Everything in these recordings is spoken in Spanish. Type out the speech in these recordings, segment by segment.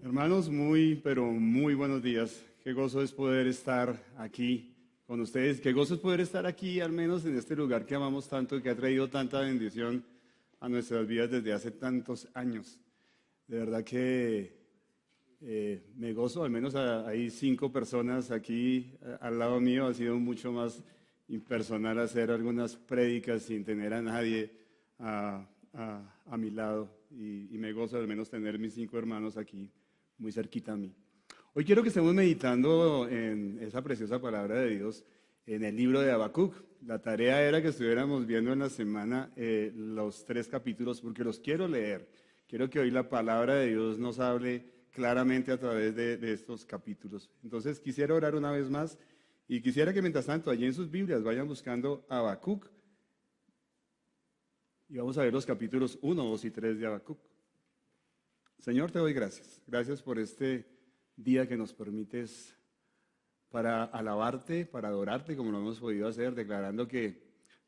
Hermanos, muy, pero muy buenos días. Qué gozo es poder estar aquí con ustedes. Qué gozo es poder estar aquí, al menos en este lugar que amamos tanto y que ha traído tanta bendición a nuestras vidas desde hace tantos años. De verdad que me gozo, al menos hay 5 personas aquí al lado mío. Ha sido mucho más impersonal hacer algunas prédicas sin tener a nadie a mi lado. Y me gozo al menos tener mis 5 hermanos aquí muy cerquita a mí. Hoy quiero que estemos meditando en esa preciosa palabra de Dios en el libro de Habacuc. La tarea era que estuviéramos viendo en la semana los 3 capítulos porque los quiero leer. Quiero que hoy la palabra de Dios nos hable claramente a través de estos capítulos. Entonces quisiera orar una vez más y quisiera que mientras tanto allí en sus Biblias vayan buscando Habacuc y vamos a ver los capítulos 1, 2 y 3 de Habacuc. Señor, te doy gracias. Gracias por este día que nos permites para alabarte, para adorarte, como lo hemos podido hacer, declarando que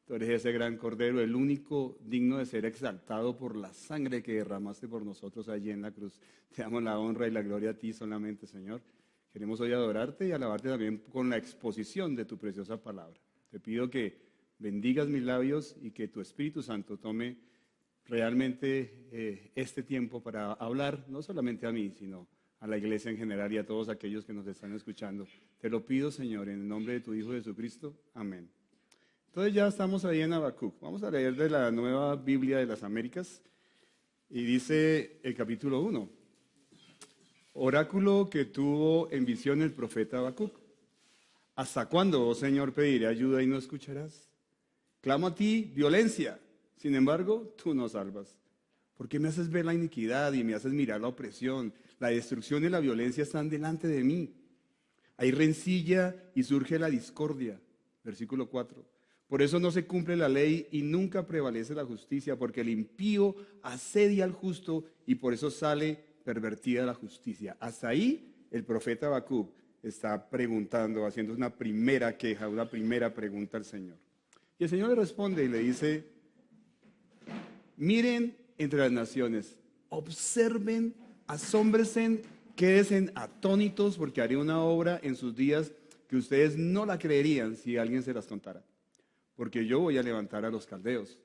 tú eres ese gran Cordero, el único digno de ser exaltado por la sangre que derramaste por nosotros allí en la cruz. Te damos la honra y la gloria a ti solamente, Señor. Queremos hoy adorarte y alabarte también con la exposición de tu preciosa palabra. Te pido que bendigas mis labios y que tu Espíritu Santo tome realmente este tiempo para hablar, no solamente a mí, sino a la iglesia en general y a todos aquellos que nos están escuchando. Te lo pido, Señor, en el nombre de tu Hijo Jesucristo. Amén. Entonces ya estamos ahí en Habacuc. Vamos a leer de la Nueva Biblia de las Américas y dice el capítulo 1. Oráculo que tuvo en visión el profeta Habacuc. ¿Hasta cuándo, oh Señor, pediré ayuda y no escucharás? Clamo a ti violencia. Sin embargo, tú nos salvas. ¿Por qué me haces ver la iniquidad y me haces mirar la opresión? La destrucción y la violencia están delante de mí. Hay rencilla y surge la discordia. Versículo 4. Por eso no se cumple la ley y nunca prevalece la justicia, porque el impío asedia al justo y por eso sale pervertida la justicia. Hasta ahí el profeta Habacuc está preguntando, haciendo una primera queja, una primera pregunta al Señor. Y el Señor le responde y le dice: miren entre las naciones, observen, asómbrense, quédense atónitos, porque haré una obra en sus días que ustedes no la creerían si alguien se las contara. Porque yo voy a levantar a los caldeos,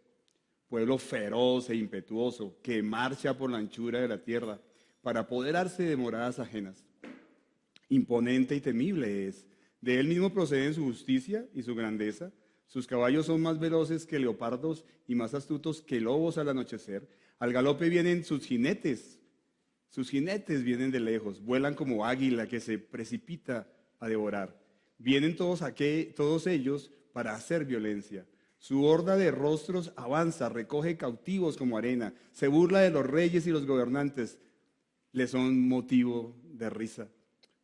pueblo feroz e impetuoso, que marcha por la anchura de la tierra, para apoderarse de moradas ajenas. Imponente y temible es, de él mismo proceden su justicia y su grandeza. Sus caballos son más veloces que leopardos y más astutos que lobos al anochecer. Al galope vienen sus jinetes vienen de lejos, vuelan como águila que se precipita a devorar. Vienen todos ellos para hacer violencia. Su horda de rostros avanza, recoge cautivos como arena, se burla de los reyes y los gobernantes, les son motivo de risa.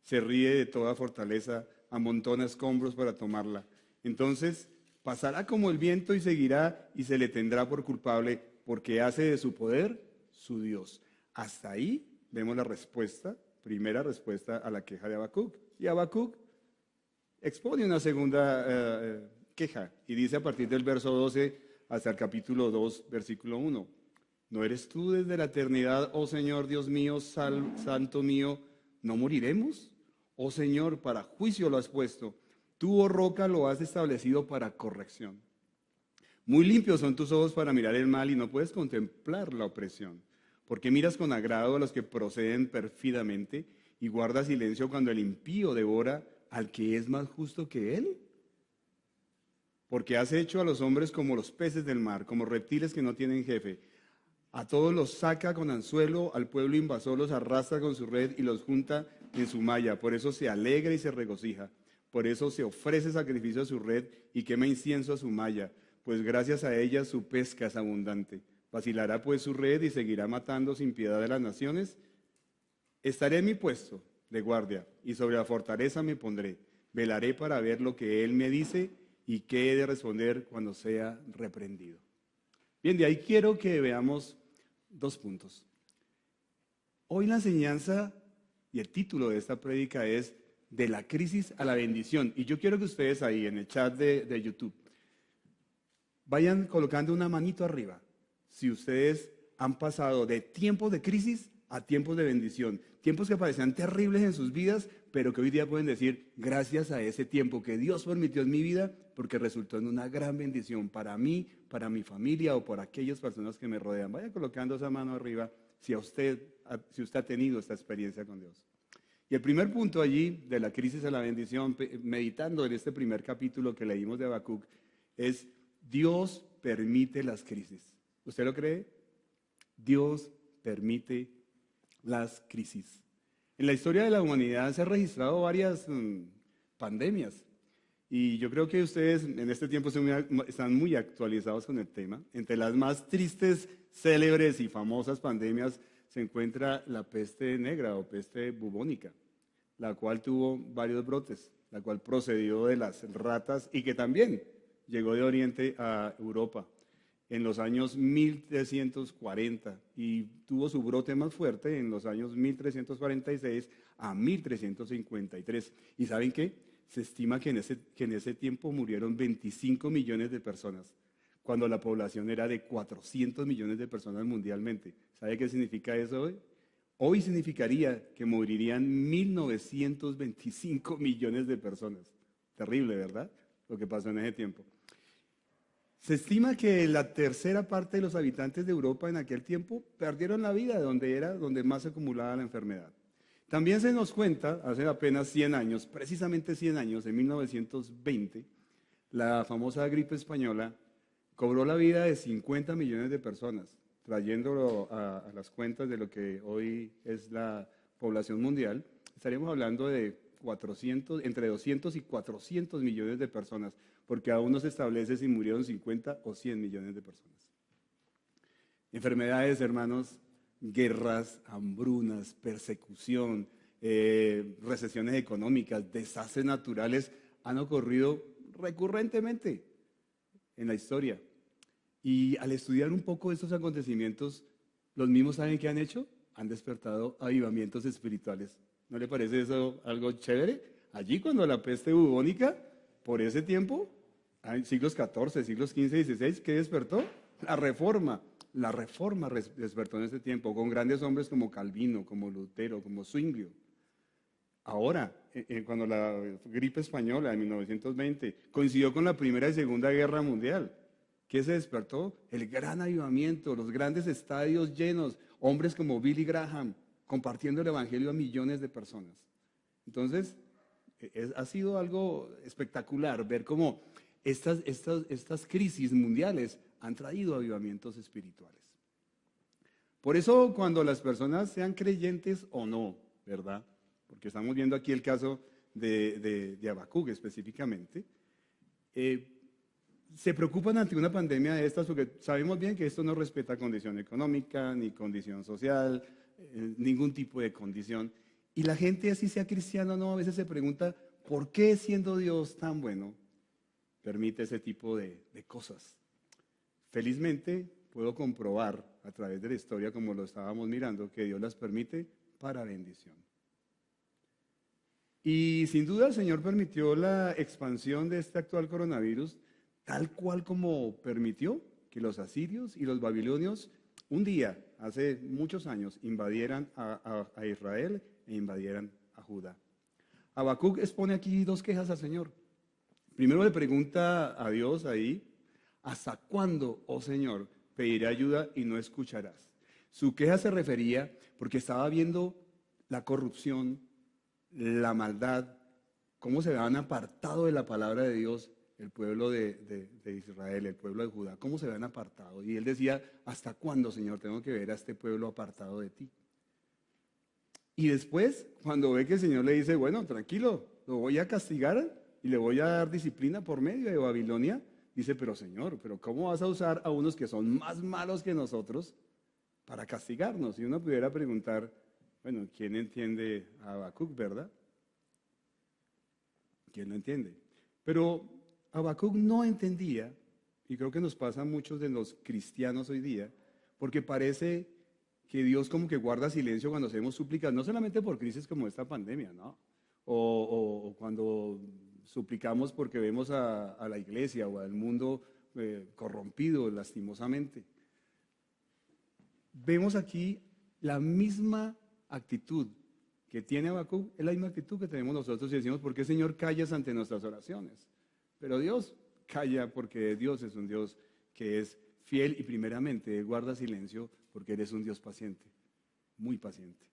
Se ríe de toda fortaleza, amontona escombros para tomarla. Entonces pasará como el viento y seguirá y se le tendrá por culpable porque hace de su poder su Dios. Hasta ahí vemos la respuesta, primera respuesta a la queja de Habacuc. Y Habacuc expone una segunda queja y dice a partir del verso 12 hasta el capítulo 2, versículo 1. ¿No eres tú desde la eternidad, oh Señor Dios mío, santo mío, no moriremos? Oh Señor, para juicio lo has puesto. Tú, oh roca, lo has establecido para corrección. Muy limpios son tus ojos para mirar el mal y no puedes contemplar la opresión. Porque miras con agrado a los que proceden pérfidamente y guardas silencio cuando el impío devora al que es más justo que él. Porque has hecho a los hombres como los peces del mar, como reptiles que no tienen jefe. A todos los saca con anzuelo, al pueblo invasor los arrastra con su red y los junta en su malla. Por eso se alegra y se regocija. Por eso se ofrece sacrificio a su red y quema incienso a su malla, pues gracias a ella su pesca es abundante. Vacilará pues su red y seguirá matando sin piedad a las naciones. Estaré en mi puesto de guardia y sobre la fortaleza me pondré. Velaré para ver lo que él me dice y qué he de responder cuando sea reprendido. Bien, de ahí quiero que veamos 2 puntos. Hoy la enseñanza y el título de esta prédica es de la crisis a la bendición. Y yo quiero que ustedes ahí en el chat de YouTube vayan colocando una manito arriba si ustedes han pasado de tiempos de crisis a tiempos de bendición, tiempos que parecían terribles en sus vidas, pero que hoy día pueden decir, gracias a ese tiempo que Dios permitió en mi vida, porque resultó en una gran bendición para mí, para mi familia o por aquellas personas que me rodean. Vaya colocando esa mano arriba si usted ha tenido esta experiencia con Dios. Y el primer punto allí, de la crisis a la bendición, meditando en este primer capítulo que leímos de Habacuc, es Dios permite las crisis. ¿Usted lo cree? Dios permite las crisis. En la historia de la humanidad se han registrado varias pandemias y yo creo que ustedes en este tiempo están muy actualizados con el tema. Entre las más tristes, célebres y famosas pandemias se encuentra la peste negra o peste bubónica, la cual tuvo varios brotes, la cual procedió de las ratas y que también llegó de Oriente a Europa en los años 1340 y tuvo su brote más fuerte en los años 1346 a 1353. ¿Y saben qué? Se estima que en ese tiempo murieron 25 millones de personas, cuando la población era de 400 millones de personas mundialmente. ¿Sabe qué significa eso hoy? Hoy significaría que morirían 1925 millones de personas. Terrible, ¿verdad? Lo que pasó en ese tiempo. Se estima que la tercera parte de los habitantes de Europa en aquel tiempo perdieron la vida donde más se acumulaba la enfermedad. También se nos cuenta, hace apenas 100 años, precisamente 100 años, en 1920, la famosa gripe española cobró la vida de 50 millones de personas, trayéndolo a las cuentas de lo que hoy es la población mundial. Estaríamos hablando de entre 200 y 400 millones de personas, porque aún no se establece si murieron 50 o 100 millones de personas. Enfermedades, hermanos, guerras, hambrunas, persecución, recesiones económicas, desastres naturales han ocurrido recurrentemente en la historia. Y al estudiar un poco estos acontecimientos, los mismos saben qué han hecho, han despertado avivamientos espirituales. ¿No le parece eso algo chévere? Allí cuando la peste bubónica, por ese tiempo, en siglos XIV, siglos XV y XVI, ¿qué despertó? La reforma. La reforma despertó en ese tiempo, con grandes hombres como Calvino, como Lutero, como Zwinglio. Ahora, cuando la gripe española de 1920 coincidió con la Primera y Segunda Guerra Mundial, ¿qué se despertó? El gran avivamiento, los grandes estadios llenos, hombres como Billy Graham, compartiendo el evangelio a millones de personas. Entonces, ha sido algo espectacular ver cómo estas crisis mundiales han traído avivamientos espirituales. Por eso, cuando las personas sean creyentes o no, ¿verdad? Porque estamos viendo aquí el caso de Habacuc específicamente, se preocupan ante una pandemia de estas porque sabemos bien que esto no respeta condición económica, ni condición social, ningún tipo de condición. Y la gente, así sea cristiana o no, a veces se pregunta, ¿por qué siendo Dios tan bueno permite ese tipo de cosas? Felizmente puedo comprobar a través de la historia, como lo estábamos mirando, que Dios las permite para bendición. Y sin duda el Señor permitió la expansión de este actual coronavirus, tal cual como permitió que los asirios y los babilonios un día, hace muchos años, invadieran a Israel e invadieran a Judá. Habacuc expone aquí dos quejas al Señor. Primero le pregunta a Dios ahí, ¿hasta cuándo, oh Señor, pediré ayuda y no escucharás? Su queja se refería porque estaba viendo la corrupción, la maldad, cómo se habían apartado de la palabra de Dios el pueblo de Israel, el pueblo de Judá, cómo se habían apartado. Y él decía, ¿hasta cuándo, Señor, tengo que ver a este pueblo apartado de ti? Y después, cuando ve que el Señor le dice, bueno, tranquilo, lo voy a castigar y le voy a dar disciplina por medio de Babilonia, dice, pero Señor, ¿pero cómo vas a usar a unos que son más malos que nosotros para castigarnos? Y uno pudiera preguntar, bueno, ¿quién entiende a Habacuc, verdad? ¿Quién lo entiende? Pero Habacuc no entendía, y creo que nos pasa a muchos de los cristianos hoy día, porque parece que Dios como que guarda silencio cuando hacemos súplicas, no solamente por crisis como esta pandemia, ¿no? O cuando suplicamos porque vemos a la iglesia o al mundo corrompido lastimosamente. Vemos aquí La misma actitud que tiene Habacuc es la misma actitud que tenemos nosotros y decimos, ¿por qué, Señor, callas ante nuestras oraciones? Pero Dios calla porque Dios es un Dios que es fiel y primeramente guarda silencio porque eres un Dios paciente, muy paciente.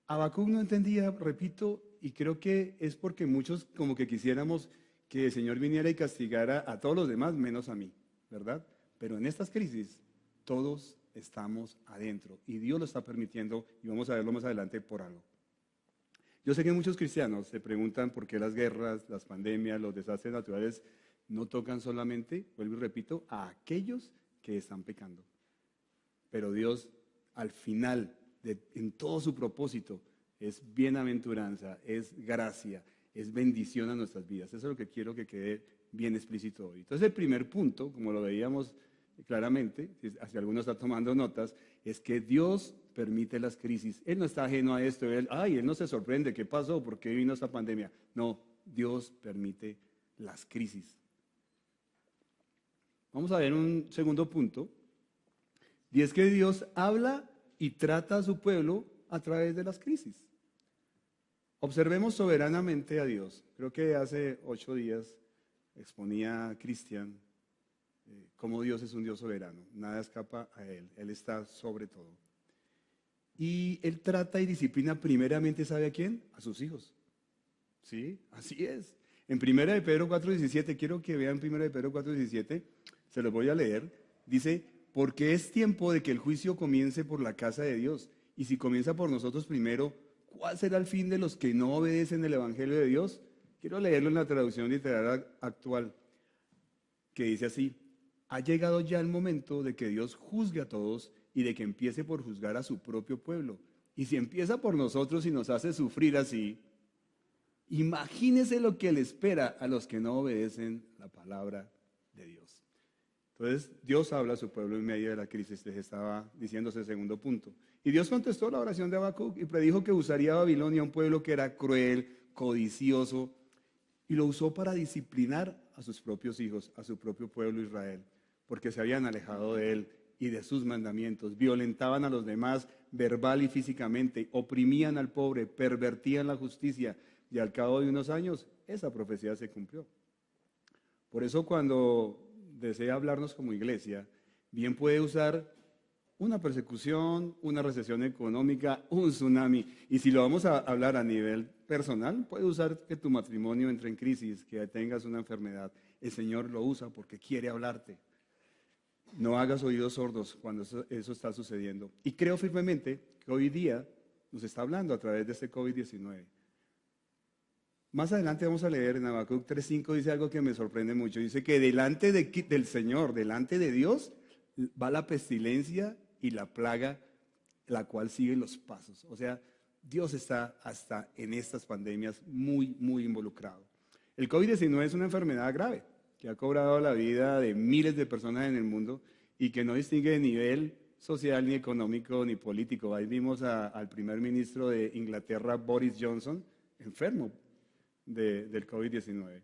Habacuc no entendía, repito, y creo que es porque muchos como que quisiéramos que el Señor viniera y castigara a todos los demás menos a mí, ¿verdad? Pero en estas crisis todos estamos adentro y Dios lo está permitiendo y vamos a verlo más adelante por algo. Yo sé que muchos cristianos se preguntan por qué las guerras, las pandemias, los desastres naturales no tocan solamente, vuelvo y repito, a aquellos que están pecando. Pero Dios al final, en todo su propósito, es bienaventuranza, es gracia, es bendición a nuestras vidas. Eso es lo que quiero que quede bien explícito hoy. Entonces el primer punto, como lo veíamos claramente, si alguno está tomando notas, es que Dios permite las crisis. Él no está ajeno a esto. Él no se sorprende. ¿Qué pasó? ¿Por qué vino esta pandemia? No, Dios permite las crisis. Vamos a ver un segundo punto. Y es que Dios habla y trata a su pueblo a través de las crisis. Observemos soberanamente a Dios. Creo que hace 8 días exponía a Cristian cómo Dios es un Dios soberano. Nada escapa a Él. Él está sobre todo. Y Él trata y disciplina primeramente, ¿sabe a quién? A sus hijos. ¿Sí? Así es. En 1 de Pedro 4:17, quiero que vean 1 de Pedro 4:17, se los voy a leer. Dice, porque es tiempo de que el juicio comience por la casa de Dios. Y si comienza por nosotros primero, ¿cuál será el fin de los que no obedecen el Evangelio de Dios? Quiero leerlo en la traducción literaria actual, que dice así, ha llegado ya el momento de que Dios juzgue a todos y de que empiece por juzgar a su propio pueblo. Y si empieza por nosotros y nos hace sufrir así, imagínese lo que le espera a los que no obedecen la palabra de Dios. Entonces, Dios habla a su pueblo en medio de la crisis, les estaba diciendo ese segundo punto. Y Dios contestó la oración de Habacuc y predijo que usaría a Babilonia, un pueblo que era cruel, codicioso, y lo usó para disciplinar a sus propios hijos, a su propio pueblo Israel, porque se habían alejado de él y de sus mandamientos, violentaban a los demás verbal y físicamente, oprimían al pobre, pervertían la justicia, y al cabo de unos años esa profecía se cumplió. Por eso cuando desea hablarnos como iglesia, bien puede usar una persecución, una recesión económica, un tsunami. Y si lo vamos a hablar a nivel personal, puede usar que tu matrimonio entre en crisis, que tengas una enfermedad. El Señor lo usa porque quiere hablarte. No hagas oídos sordos cuando eso está sucediendo. Y creo firmemente que hoy día nos está hablando a través de este COVID-19. Más adelante vamos a leer en Habacuc 3:5, dice algo que me sorprende mucho. Dice que delante del Señor, delante de Dios, va la pestilencia y la plaga, la cual sigue los pasos. O sea, Dios está hasta en estas pandemias muy, muy involucrado. El COVID-19 es una enfermedad grave que ha cobrado la vida de miles de personas en el mundo y que no distingue de nivel social, ni económico, ni político. Ahí vimos al primer ministro de Inglaterra, Boris Johnson, enfermo del COVID-19.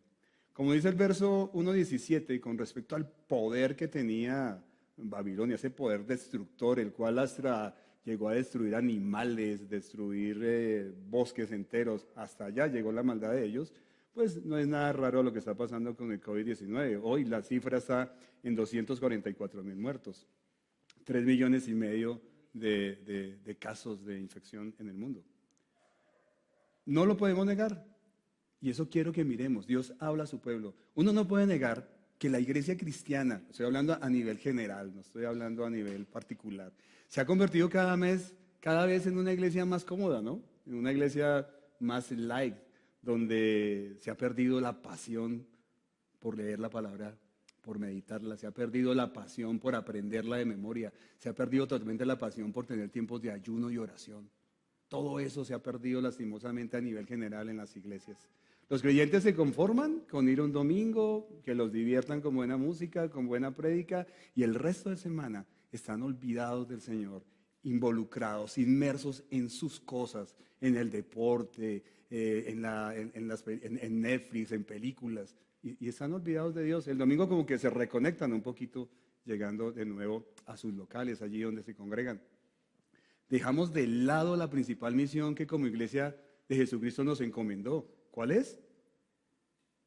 Como dice el verso 1:17, con respecto al poder que tenía Babilonia, ese poder destructor, el cual hasta llegó a destruir animales, destruir bosques enteros, hasta allá llegó la maldad de ellos, pues no es nada raro lo que está pasando con el COVID-19. Hoy la cifra está en 244,000 muertos, 3,5 millones de casos de infección en el mundo. No lo podemos negar. Y eso quiero que miremos. Dios habla a su pueblo. Uno no puede negar que la iglesia cristiana, estoy hablando a nivel general, no estoy hablando a nivel particular, se ha convertido cada vez en una iglesia más cómoda, ¿no? En una iglesia más light, donde se ha perdido la pasión por leer la palabra, por meditarla, se ha perdido la pasión por aprenderla de memoria, se ha perdido totalmente la pasión por tener tiempos de ayuno y oración. Todo eso se ha perdido lastimosamente a nivel general en las iglesias. Los creyentes se conforman con ir un domingo, que los diviertan con buena música, con buena prédica, y el resto de semana están olvidados del Señor, involucrados, inmersos en sus cosas, en el deporte, en Netflix, en películas, y están olvidados de Dios. El domingo como que se reconectan un poquito, llegando de nuevo a sus locales, allí donde se congregan. Dejamos de lado la principal misión que como iglesia de Jesucristo nos encomendó. ¿Cuál es?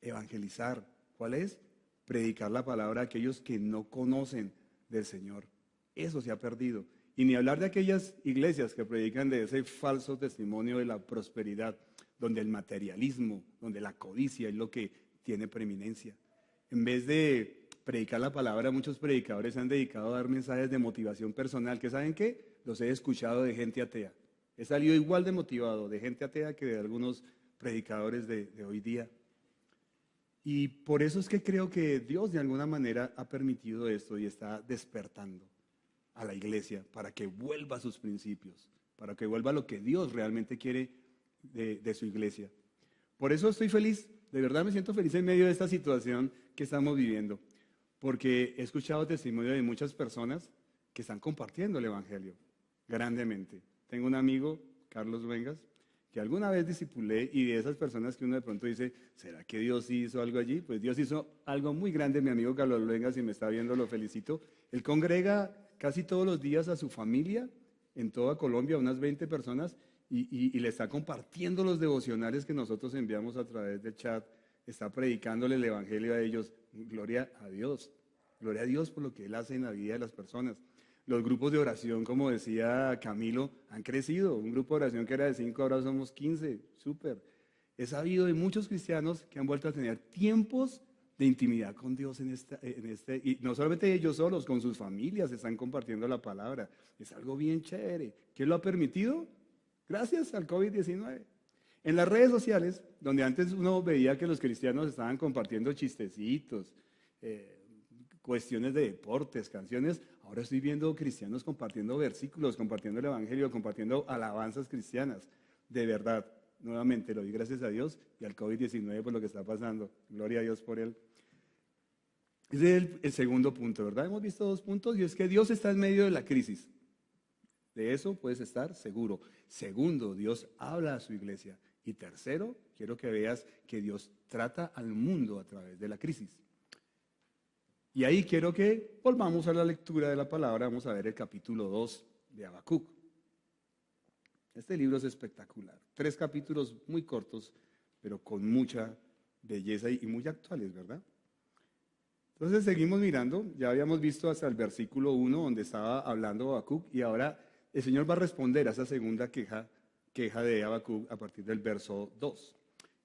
Evangelizar. ¿Cuál es? Predicar la palabra a aquellos que no conocen del Señor. Eso se ha perdido. Y ni hablar de aquellas iglesias que predican de ese falso testimonio de la prosperidad, donde el materialismo, donde la codicia es lo que tiene preeminencia. En vez de predicar la palabra, muchos predicadores se han dedicado a dar mensajes de motivación personal, que ¿saben qué? Los he escuchado de gente atea. He salido igual de motivado de gente atea que de algunos predicadores de hoy día. Y por eso es que creo que Dios de alguna manera ha permitido esto y está despertando a la iglesia para que vuelva a sus principios, para que vuelva a lo que Dios realmente quiere de su iglesia. Por eso estoy feliz, de verdad me siento feliz en medio de esta situación que estamos viviendo, porque he escuchado testimonio de muchas personas que están compartiendo el Evangelio grandemente. Tengo un amigo, Carlos Vengas, que alguna vez discipulé, y de esas personas que uno de pronto dice, ¿será que Dios hizo algo allí? Pues Dios hizo algo muy grande. Mi amigo Carlos Vengas, si me está viendo, lo felicito. Él congrega casi todos los días a su familia en toda Colombia, unas 20 personas, y le está compartiendo los devocionales que nosotros enviamos a través del chat, está predicándole el Evangelio a ellos. Gloria a Dios por lo que Él hace en la vida de las personas. Los grupos de oración, como decía Camilo, han crecido. Un grupo de oración que era de 5, ahora somos 15, súper. He sabido de muchos cristianos que han vuelto a tener tiempos de intimidad con Dios y no solamente ellos solos, con sus familias están compartiendo la palabra. Es algo bien chévere. ¿Quién lo ha permitido? Gracias al COVID-19. En las redes sociales, donde antes uno veía que los cristianos estaban compartiendo chistecitos, cuestiones de deportes, canciones, ahora estoy viendo cristianos compartiendo versículos, compartiendo el Evangelio, compartiendo alabanzas cristianas. De verdad, nuevamente lo doy gracias a Dios y al COVID-19 por lo que está pasando. Gloria a Dios por él. Ese es el segundo punto, ¿verdad? Hemos visto 2 puntos y es que Dios está en medio de la crisis. De eso puedes estar seguro. Segundo, Dios habla a su iglesia. Y tercero, quiero que veas que Dios trata al mundo a través de la crisis. Y ahí quiero que volvamos a la lectura de la palabra. Vamos a ver el capítulo 2 de Habacuc. Este libro es espectacular. 3 capítulos muy cortos, pero con mucha belleza y muy actuales, ¿verdad? Entonces seguimos mirando. Ya habíamos visto hasta el versículo 1 donde estaba hablando Habacuc y ahora el Señor va a responder a esa segunda queja de Habacuc a partir del verso 2.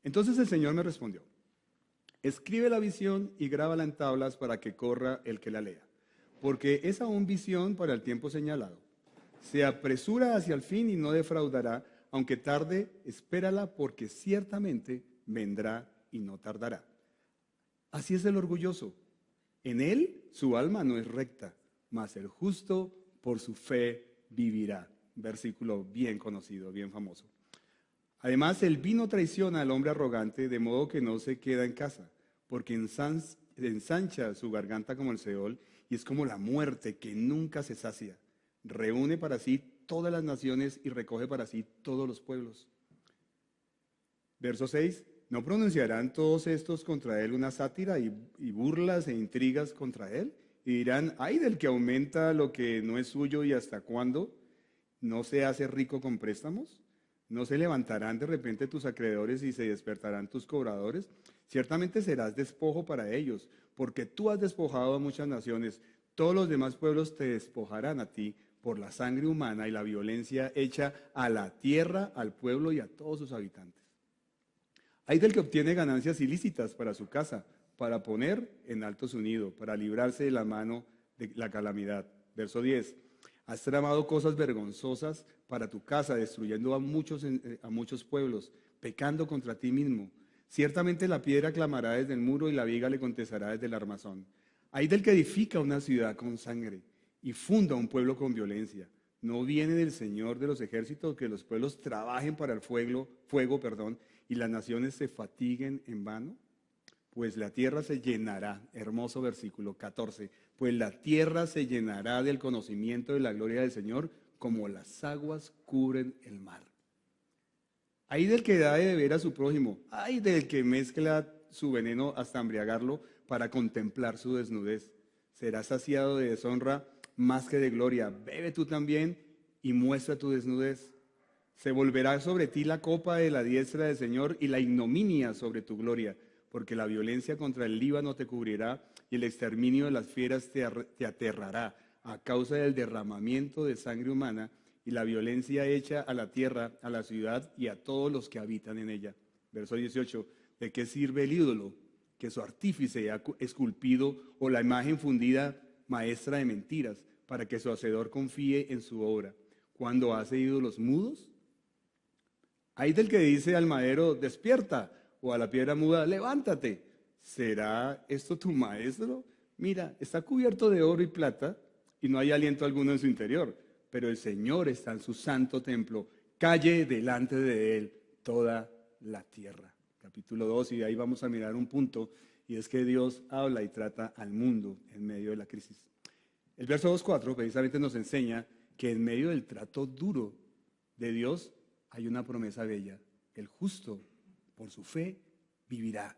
Entonces el Señor me respondió: escribe la visión y grábala en tablas para que corra el que la lea, porque es aún visión para el tiempo señalado. Se apresura hacia el fin y no defraudará, aunque tarde, espérala, porque ciertamente vendrá y no tardará. Así es el orgulloso. En él su alma no es recta, mas el justo por su fe vivirá. Versículo bien conocido, bien famoso. Además, el vino traiciona al hombre arrogante, de modo que no se queda en casa, porque ensancha su garganta como el Seol, y es como la muerte que nunca se sacia. Reúne para sí todas las naciones y recoge para sí todos los pueblos. Verso 6. ¿No pronunciarán todos estos contra él una sátira y burlas e intrigas contra él? Y dirán: ay del que aumenta lo que no es suyo, y hasta cuándo no se hace rico con préstamos. ¿No se levantarán de repente tus acreedores y se despertarán tus cobradores? Ciertamente serás despojo para ellos, porque tú has despojado a muchas naciones. Todos los demás pueblos te despojarán a ti por la sangre humana y la violencia hecha a la tierra, al pueblo y a todos sus habitantes. Hay del que obtiene ganancias ilícitas para su casa, para poner en alto su nido, para librarse de la mano de la calamidad. Verso 10. Has tramado cosas vergonzosas para tu casa, destruyendo a muchos pueblos, pecando contra ti mismo. Ciertamente la piedra clamará desde el muro y la viga le contestará desde el armazón. Hay del que edifica una ciudad con sangre y funda un pueblo con violencia. ¿No viene del Señor de los ejércitos que los pueblos trabajen para el fuego, y las naciones se fatiguen en vano? Pues la tierra se llenará, hermoso versículo 14, pues la tierra se llenará del conocimiento de la gloria del Señor, como las aguas cubren el mar. Ay del que da de beber a su prójimo, ay del que mezcla su veneno hasta embriagarlo para contemplar su desnudez. Será saciado de deshonra más que de gloria. Bebe tú también y muestra tu desnudez. Se volverá sobre ti la copa de la diestra del Señor y la ignominia sobre tu gloria, porque la violencia contra el Líbano te cubrirá y el exterminio de las fieras te aterrará a causa del derramamiento de sangre humana y la violencia hecha a la tierra, a la ciudad y a todos los que habitan en ella. Verso 18. ¿De qué sirve el ídolo que su artífice ha esculpido o la imagen fundida maestra de mentiras para que su hacedor confíe en su obra? Cuando hace ídolos mudos, hay del que dice al madero, despierta, o a la piedra muda, levántate. ¿Será esto tu maestro? Mira, está cubierto de oro y plata y no hay aliento alguno en su interior, pero el Señor está en su santo templo. Calle delante de él toda la tierra. Capítulo 2, y de ahí vamos a mirar un punto, y es que Dios habla y trata al mundo en medio de la crisis. El verso 2:4 precisamente nos enseña que en medio del trato duro de Dios hay una promesa bella. El justo, por su fe, vivirá.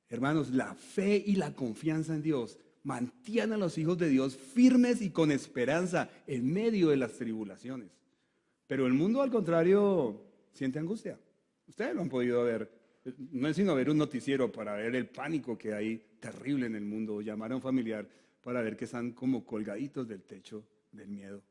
Hermanos, la fe y la confianza en Dios mantienen a los hijos de Dios firmes y con esperanza en medio de las tribulaciones. Pero el mundo, al contrario, siente angustia. Ustedes lo han podido ver. No es sino ver un noticiero para ver el pánico que hay terrible en el mundo, o llamar a un familiar para ver que están como colgaditos del techo del miedo.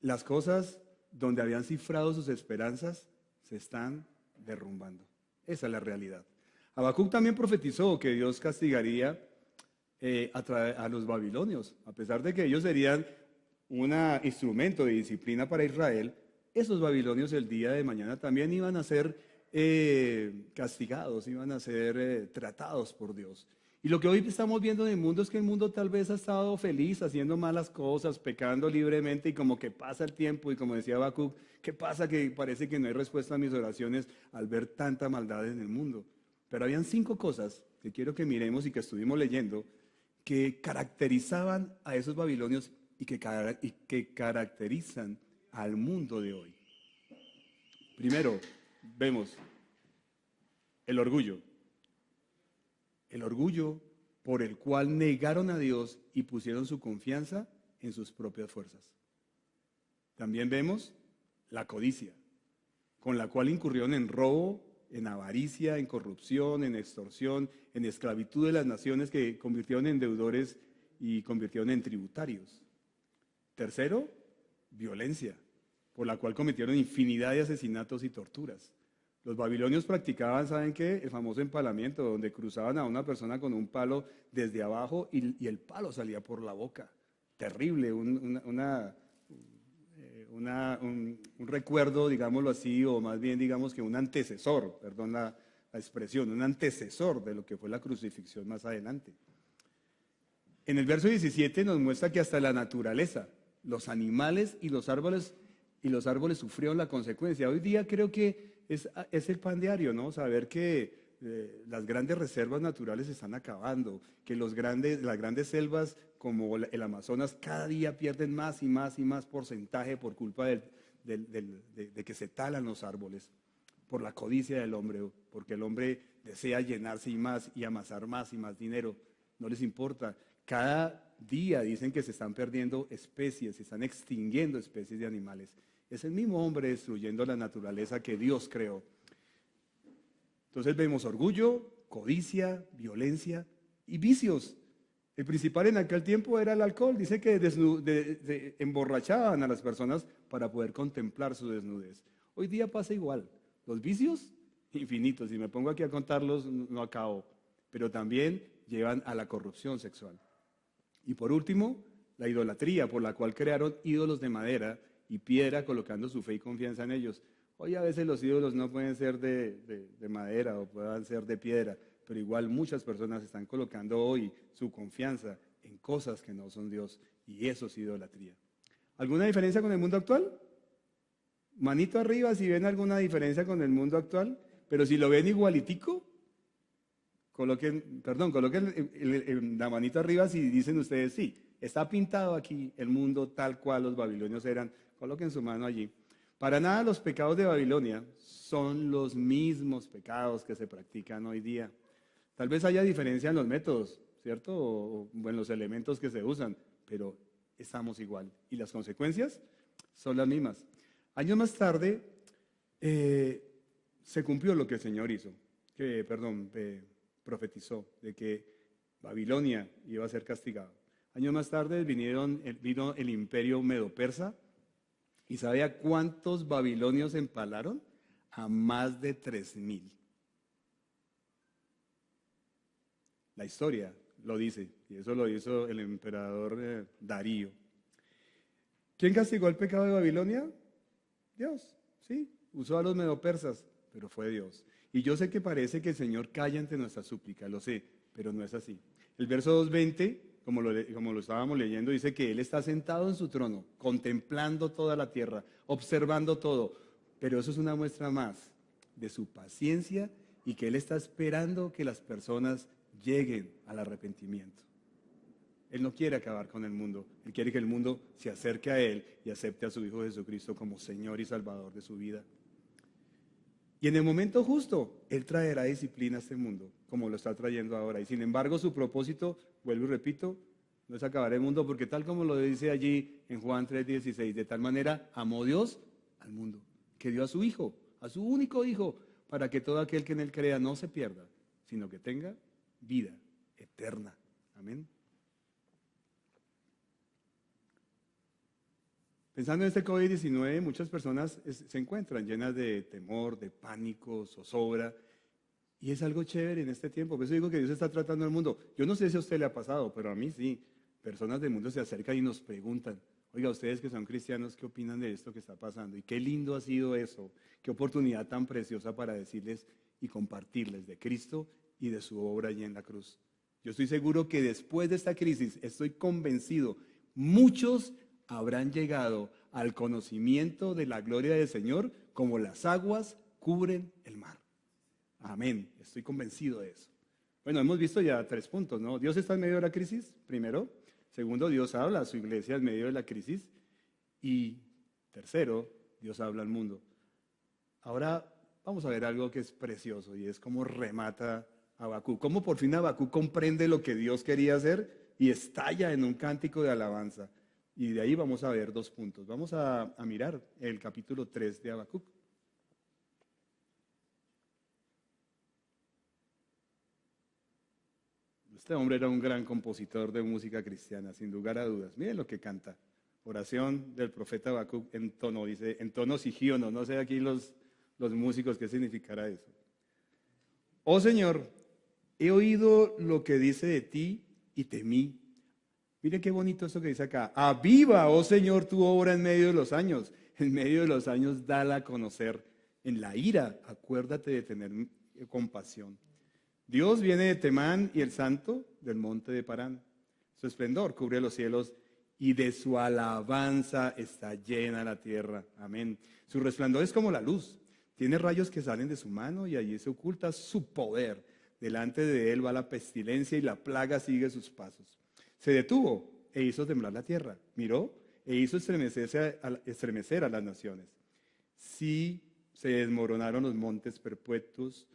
Las cosas donde habían cifrado sus esperanzas se están derrumbando. Esa es la realidad. Habacuc también profetizó que Dios castigaría a los babilonios. A pesar de que ellos serían un instrumento de disciplina para Israel, esos babilonios el día de mañana también iban a ser castigados, iban a ser tratados por Dios. Y lo que hoy estamos viendo en el mundo es que el mundo tal vez ha estado feliz haciendo malas cosas, pecando libremente, y como que pasa el tiempo, y como decía Habacuc, ¿qué pasa? Que parece que no hay respuesta a mis oraciones al ver tanta maldad en el mundo. Pero habían 5 cosas que quiero que miremos y que estuvimos leyendo que caracterizaban a esos babilonios y que caracterizan al mundo de hoy. Primero, vemos el orgullo. El orgullo por el cual negaron a Dios y pusieron su confianza en sus propias fuerzas. También vemos la codicia, con la cual incurrieron en robo, en avaricia, en corrupción, en extorsión, en esclavitud de las naciones que convirtieron en deudores y convirtieron en tributarios. Tercero, violencia, por la cual cometieron infinidad de asesinatos y torturas. Los babilonios practicaban, ¿saben qué? El famoso empalamiento, donde cruzaban a una persona con un palo desde abajo y el palo salía por la boca. Terrible, un recuerdo, digámoslo así, o más bien digamos que un antecesor, perdón la expresión, un antecesor de lo que fue la crucifixión más adelante. En el verso 17 nos muestra que hasta la naturaleza, los animales y los árboles sufrieron la consecuencia. Hoy día creo que es el pan diario, ¿no? Saber que las grandes reservas naturales se están acabando, que las grandes selvas como el Amazonas cada día pierden más y más y más porcentaje por culpa de que se talan los árboles, por la codicia del hombre, porque el hombre desea llenarse y más y amasar más y más dinero. No les importa. Cada día dicen que se están perdiendo especies, se están extinguiendo especies de animales. Es el mismo hombre destruyendo la naturaleza que Dios creó. Entonces vemos orgullo, codicia, violencia y vicios. El principal en aquel tiempo era el alcohol. Dice que emborrachaban a las personas para poder contemplar su desnudez. Hoy día pasa igual. Los vicios, infinitos. Si me pongo aquí a contarlos, no acabo. Pero también llevan a la corrupción sexual. Y por último, la idolatría, por la cual crearon ídolos de madera y piedra, colocando su fe y confianza en ellos. Hoy a veces los ídolos no pueden ser de madera o puedan ser de piedra, pero igual muchas personas están colocando hoy su confianza en cosas que no son Dios, y eso es idolatría. ¿Alguna diferencia con el mundo actual? Manito arriba si ven alguna diferencia con el mundo actual, pero si lo ven igualitico, coloquen la manito arriba si dicen ustedes sí. Está pintado aquí el mundo tal cual los babilonios eran. Coloquen su mano allí. Para nada los pecados de Babilonia son los mismos pecados que se practican hoy día. Tal vez haya diferencia en los métodos, ¿cierto? O en los elementos que se usan, pero estamos igual. Y las consecuencias son las mismas. Años más tarde se cumplió lo que el Señor hizo, profetizó de que Babilonia iba a ser castigado. Años más tarde vino el imperio medo-persa. ¿Y sabe a cuántos babilonios empalaron? A más de 3,000. La historia lo dice, y eso lo hizo el emperador Darío. ¿Quién castigó el pecado de Babilonia? Dios, sí, usó a los medopersas, pero fue Dios. Y yo sé que parece que el Señor calla ante nuestra súplica, lo sé, pero no es así. El verso 2:20, como lo estábamos leyendo, dice que Él está sentado en su trono, contemplando toda la tierra, observando todo. Pero eso es una muestra más de su paciencia y que Él está esperando que las personas lleguen al arrepentimiento. Él no quiere acabar con el mundo, Él quiere que el mundo se acerque a Él y acepte a su Hijo Jesucristo como Señor y Salvador de su vida. Y en el momento justo, Él traerá disciplina a este mundo, como lo está trayendo ahora. Y sin embargo, su propósito, vuelvo y repito, no es acabar el mundo, porque tal como lo dice allí en Juan 3:16, de tal manera amó Dios al mundo, que dio a su Hijo, a su único Hijo, para que todo aquel que en Él crea no se pierda, sino que tenga vida eterna. Amén. Pensando en este COVID-19, muchas personas se encuentran llenas de temor, de pánico, zozobra, y es algo chévere en este tiempo. Por eso digo que Dios está tratando al mundo. Yo no sé si a usted le ha pasado, pero a mí sí. Personas del mundo se acercan y nos preguntan, oiga, ustedes que son cristianos, ¿qué opinan de esto que está pasando? Y qué lindo ha sido eso, qué oportunidad tan preciosa para decirles y compartirles de Cristo y de su obra allí en la cruz. Yo estoy seguro que después de esta crisis, estoy convencido, muchos habrán llegado al conocimiento de la gloria del Señor como las aguas cubren el mar. Amén, estoy convencido de eso. Bueno, hemos visto ya 3 puntos, ¿no? Dios está en medio de la crisis, primero. Segundo, Dios habla a su iglesia en medio de la crisis. Y tercero, Dios habla al mundo. Ahora vamos a ver algo que es precioso y es cómo remata Habacuc. Cómo por fin Habacuc comprende lo que Dios quería hacer y estalla en un cántico de alabanza. Y de ahí vamos a ver 2 puntos. Vamos a mirar el capítulo 3 de Habacuc. Este hombre era un gran compositor de música cristiana, sin lugar a dudas. Miren lo que canta. Oración del profeta Habacuc en tono, dice, en tono sigiono. No sé aquí los músicos qué significará eso. Oh Señor, he oído lo que dice de ti y temí. Mire qué bonito esto que dice acá. Aviva, oh Señor, tu obra en medio de los años. En medio de los años, dala a conocer. En la ira, acuérdate de tener compasión. Dios viene de Temán y el santo del monte de Parán. Su esplendor cubre los cielos y de su alabanza está llena la tierra. Amén. Su resplandor es como la luz. Tiene rayos que salen de su mano y allí se oculta su poder. Delante de él va la pestilencia y la plaga sigue sus pasos. Se detuvo e hizo temblar la tierra. Miró e hizo estremecer a las naciones. Sí, se desmoronaron los montes perpetuos,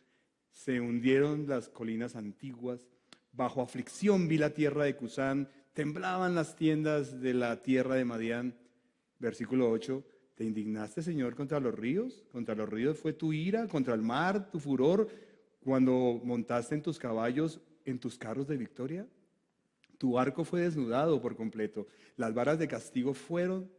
se hundieron las colinas antiguas. Bajo aflicción vi la tierra de Cusán, temblaban las tiendas de la tierra de Madián. Versículo 8. ¿Te indignaste, Señor, contra los ríos? Contra los ríos fue tu ira, contra el mar, tu furor, cuando montaste en tus caballos, en tus carros de victoria. Tu arco fue desnudado por completo. Las varas de castigo fueron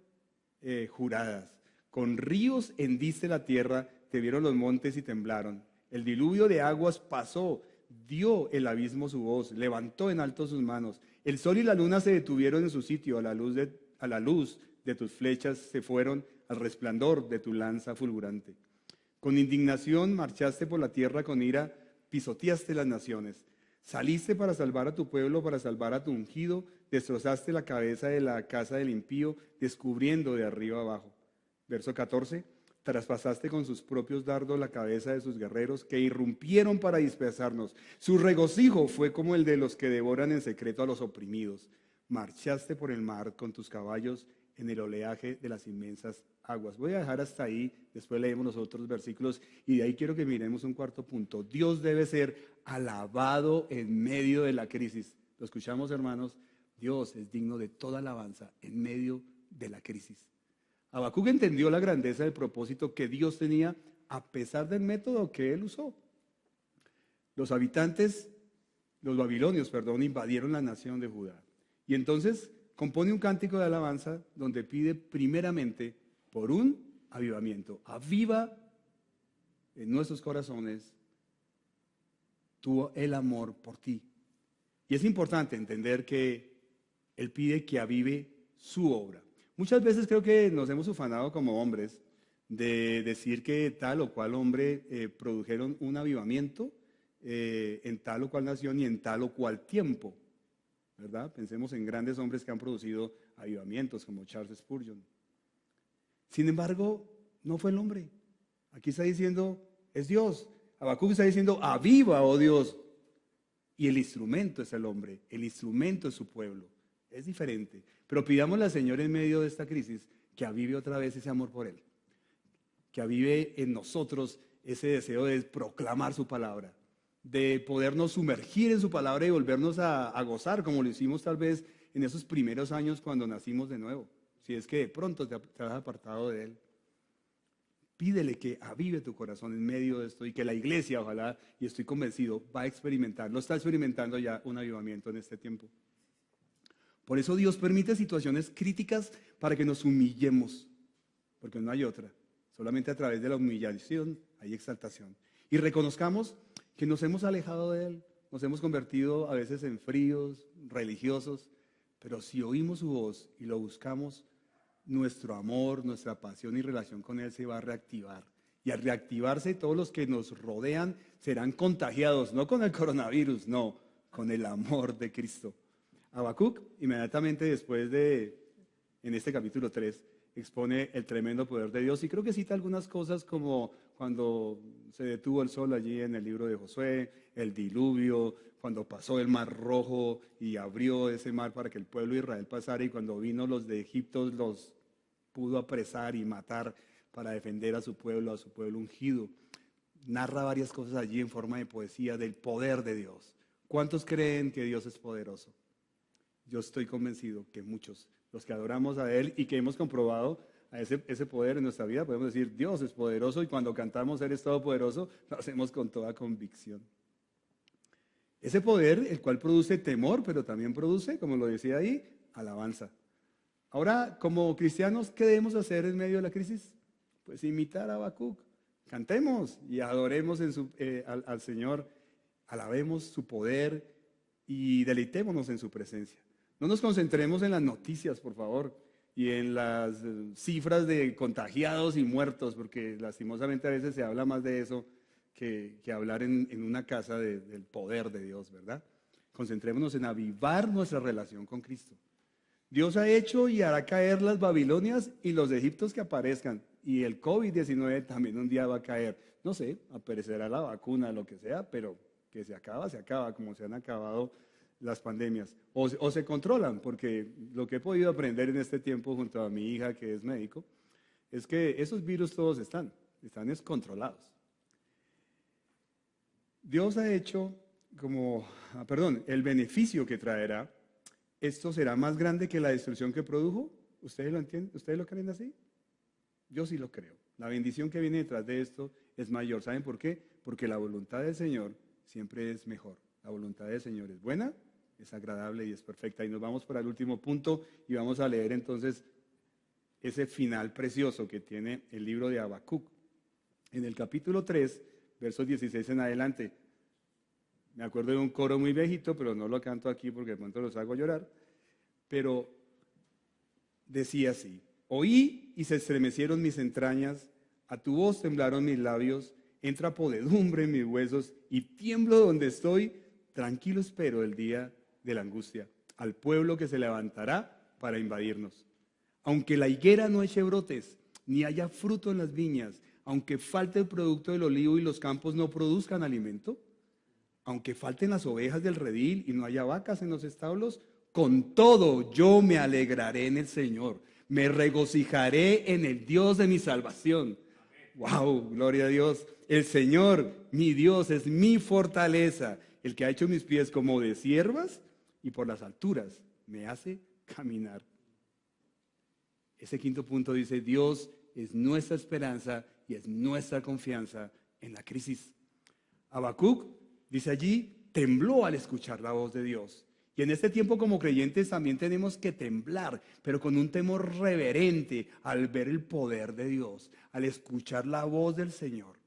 juradas. Con ríos hendiste la tierra, te vieron los montes y temblaron. El diluvio de aguas pasó, dio el abismo su voz, levantó en alto sus manos. El sol y la luna se detuvieron en su sitio, a la luz de tus flechas se fueron, al resplandor de tu lanza fulgurante. Con indignación marchaste por la tierra, con ira pisoteaste las naciones. Saliste para salvar a tu pueblo, para salvar a tu ungido, destrozaste la cabeza de la casa del impío, descubriendo de arriba abajo. Verso 14, traspasaste con sus propios dardos la cabeza de sus guerreros, que irrumpieron para dispersarnos. Su regocijo fue como el de los que devoran en secreto a los oprimidos. Marchaste por el mar con tus caballos en el oleaje de las inmensas aguas. Voy a dejar hasta ahí, después leemos los otros versículos y de ahí quiero que miremos un cuarto punto. Dios debe ser alabado en medio de la crisis. Lo escuchamos, hermanos, Dios es digno de toda alabanza en medio de la crisis. Habacuc entendió la grandeza del propósito que Dios tenía a pesar del método que él usó. Los babilonios, invadieron la nación de Judá. Y entonces compone un cántico de alabanza donde pide primeramente por un avivamiento. Aviva en nuestros corazones el amor por ti. Y es importante entender que Él pide que avive su obra. Muchas veces creo que nos hemos ufanado como hombres de decir que tal o cual hombre produjeron un avivamiento en tal o cual nación y en tal o cual tiempo, ¿verdad? Pensemos en grandes hombres que han producido avivamientos como Charles Spurgeon. Sin embargo, no fue el hombre. Aquí está diciendo, es Dios. Habacuc está diciendo, aviva, oh Dios. Y el instrumento es el hombre, el instrumento es su pueblo. Es diferente. Pero pidámosle al Señor en medio de esta crisis que avive otra vez ese amor por Él. Que avive en nosotros ese deseo de proclamar su palabra, de podernos sumergir en su palabra y volvernos a gozar, como lo hicimos tal vez en esos primeros años cuando nacimos de nuevo. Si es que de pronto te has apartado de Él. Pídele que avive tu corazón en medio de esto y que la iglesia, ojalá, y estoy convencido, va a experimentar, lo está experimentando ya un avivamiento en este tiempo. Por eso Dios permite situaciones críticas para que nos humillemos, porque no hay otra. Solamente a través de la humillación hay exaltación. Y reconozcamos que nos hemos alejado de Él, nos hemos convertido a veces en fríos, religiosos, pero si oímos su voz y lo buscamos, nuestro amor, nuestra pasión y relación con Él se va a reactivar. Y al reactivarse, todos los que nos rodean serán contagiados, no con el coronavirus, no, con el amor de Cristo. Habacuc, inmediatamente después en este capítulo 3, expone el tremendo poder de Dios y creo que cita algunas cosas como cuando se detuvo el sol allí en el libro de Josué, el diluvio, cuando pasó el mar rojo y abrió ese mar para que el pueblo de Israel pasara y cuando vino los de Egipto los pudo apresar y matar para defender a su pueblo ungido. Narra varias cosas allí en forma de poesía del poder de Dios. ¿Cuántos creen que Dios es poderoso? Yo estoy convencido que muchos, los que adoramos a Él y que hemos comprobado a ese poder en nuestra vida, podemos decir, Dios es poderoso y cuando cantamos Él es todopoderoso, lo hacemos con toda convicción. Ese poder, el cual produce temor, pero también produce, como lo decía ahí, alabanza. Ahora, como cristianos, ¿qué debemos hacer en medio de la crisis? Pues imitar a Habacuc. Cantemos y adoremos al Señor, alabemos su poder y deleitémonos en su presencia. No nos concentremos en las noticias, por favor, y en las cifras de contagiados y muertos, porque lastimosamente a veces se habla más de eso que hablar en una casa del poder de Dios, ¿verdad? Concentrémonos en avivar nuestra relación con Cristo. Dios ha hecho y hará caer las Babilonias y los egipcios que aparezcan, y el COVID-19 también un día va a caer. No sé, aparecerá la vacuna, lo que sea, pero que se acaba, como se han acabado las pandemias. O se controlan, porque lo que he podido aprender en este tiempo junto a mi hija, que es médico, es que esos virus todos están descontrolados. Dios ha hecho el beneficio que traerá, esto será más grande que la destrucción que produjo. ¿Ustedes lo entienden? ¿Ustedes lo creen así? Yo sí lo creo. La bendición que viene detrás de esto es mayor. ¿Saben por qué? Porque la voluntad del Señor siempre es mejor. La voluntad del Señor es buena, es agradable y es perfecta. Y nos vamos para el último punto y vamos a leer entonces ese final precioso que tiene el libro de Habacuc. En el capítulo 3, versos 16 en adelante. Me acuerdo de un coro muy viejito, pero no lo canto aquí porque de pronto los hago llorar. Pero decía así: oí y se estremecieron mis entrañas, a tu voz temblaron mis labios, entra podedumbre en mis huesos y tiemblo donde estoy, tranquilo espero el día de la angustia, al pueblo que se levantará para invadirnos. Aunque la higuera no eche brotes, ni haya fruto en las viñas, aunque falte el producto del olivo y los campos no produzcan alimento, aunque falten las ovejas del redil y no haya vacas en los establos, con todo yo me alegraré en el Señor, me regocijaré en el Dios de mi salvación. ¡Wow! Gloria a Dios. El Señor, mi Dios, es mi fortaleza, el que ha hecho mis pies como de ciervas y por las alturas me hace caminar. Ese quinto punto dice, Dios es nuestra esperanza y es nuestra confianza en la crisis. Habacuc, dice allí, tembló al escuchar la voz de Dios. Y en este tiempo como creyentes también tenemos que temblar, pero con un temor reverente al ver el poder de Dios, al escuchar la voz del Señor,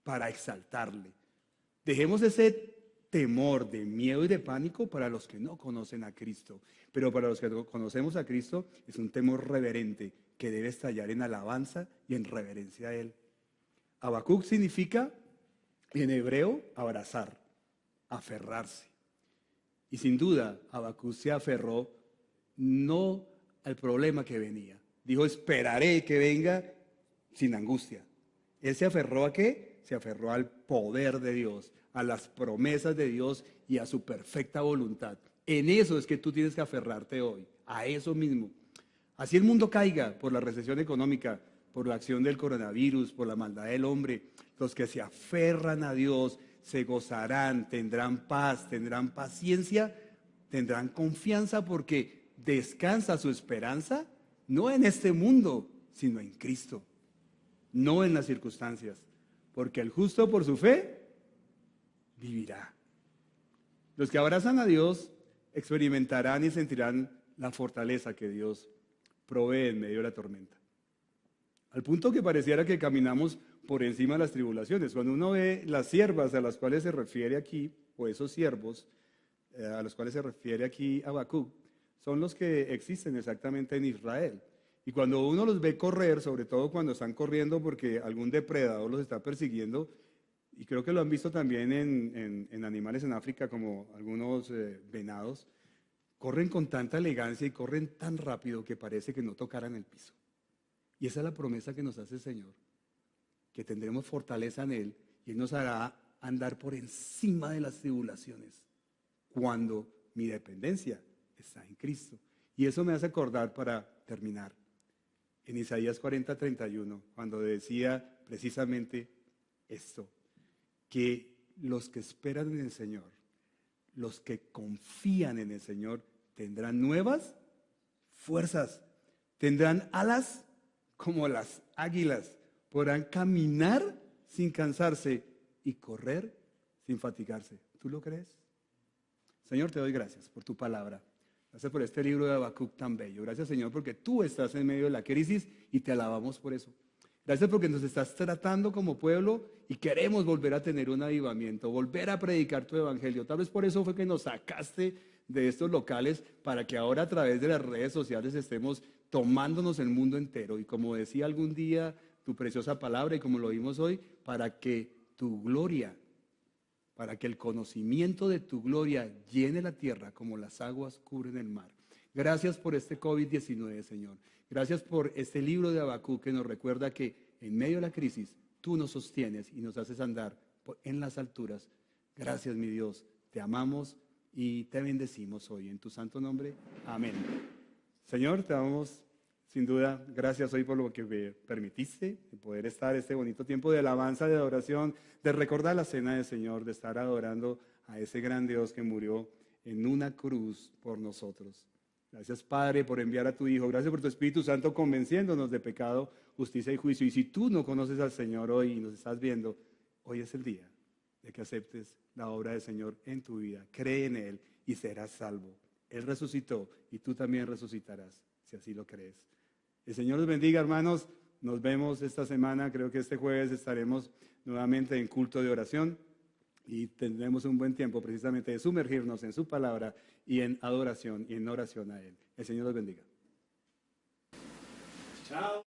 para exaltarle. Dejemos ese temor de miedo y de pánico para los que no conocen a Cristo, pero para los que conocemos a Cristo es un temor reverente que debe estallar en alabanza y en reverencia a Él. Habacuc significa en hebreo abrazar, aferrarse. Y sin duda, Habacuc se aferró no al problema que venía. Dijo, esperaré que venga sin angustia. Él se aferró ¿a qué? Se aferró al poder de Dios, a las promesas de Dios y a su perfecta voluntad. En eso es que tú tienes que aferrarte hoy, a eso mismo. Así el mundo caiga por la recesión económica, por la acción del coronavirus, por la maldad del hombre, los que se aferran a Dios se gozarán, tendrán paz, tendrán paciencia, tendrán confianza porque descansa su esperanza no en este mundo, sino en Cristo, no en las circunstancias, porque el justo por su fe vivirá. Los que abrazan a Dios experimentarán y sentirán la fortaleza que Dios provee en medio de la tormenta. Al punto que pareciera que caminamos por encima de las tribulaciones. Cuando uno ve las siervas a las cuales se refiere aquí, o esos siervos a los cuales se refiere aquí Habacuc, son los que existen exactamente en Israel. Y cuando uno los ve correr, sobre todo cuando están corriendo porque algún depredador los está persiguiendo, y creo que lo han visto también en animales en África como algunos venados, corren con tanta elegancia y corren tan rápido que parece que no tocaran el piso. Y esa es la promesa que nos hace el Señor, que tendremos fortaleza en Él y Él nos hará andar por encima de las tribulaciones cuando mi dependencia está en Cristo. Y eso me hace acordar para terminar en Isaías 40:31, cuando decía precisamente esto, que los que esperan en el Señor, los que confían en el Señor, tendrán nuevas fuerzas, tendrán alas como las águilas, podrán caminar sin cansarse y correr sin fatigarse. ¿Tú lo crees? Señor, te doy gracias por tu palabra. Gracias por este libro de Habacuc tan bello. Gracias, Señor, porque tú estás en medio de la crisis y te alabamos por eso. Gracias porque nos estás tratando como pueblo y queremos volver a tener un avivamiento, volver a predicar tu evangelio. Tal vez por eso fue que nos sacaste de estos locales para que ahora a través de las redes sociales estemos tomándonos el mundo entero. Y como decía algún día tu preciosa palabra y como lo vimos hoy, para que tu gloria, para que el conocimiento de tu gloria llene la tierra como las aguas cubren el mar. Gracias por este COVID-19, Señor. Gracias por este libro de Habacuc que nos recuerda que en medio de la crisis tú nos sostienes y nos haces andar en las alturas. Gracias, mi Dios. Te amamos y te bendecimos hoy. En tu santo nombre. Amén. Señor, te damos sin duda gracias hoy por lo que me permitiste, de poder estar este bonito tiempo de alabanza, de adoración, de recordar la cena del Señor, de estar adorando a ese gran Dios que murió en una cruz por nosotros. Gracias, Padre, por enviar a tu Hijo. Gracias por tu Espíritu Santo convenciéndonos de pecado, justicia y juicio. Y si tú no conoces al Señor hoy y nos estás viendo, hoy es el día de que aceptes la obra del Señor en tu vida. Cree en Él y serás salvo. Él resucitó y tú también resucitarás, si así lo crees. El Señor los bendiga, hermanos. Nos vemos esta semana. Creo que este jueves estaremos nuevamente en culto de oración y tendremos un buen tiempo precisamente de sumergirnos en su palabra y en adoración y en oración a Él. El Señor los bendiga. Chao.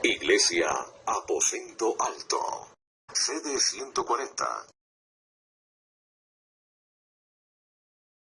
Iglesia Aposento Alto, sede 140,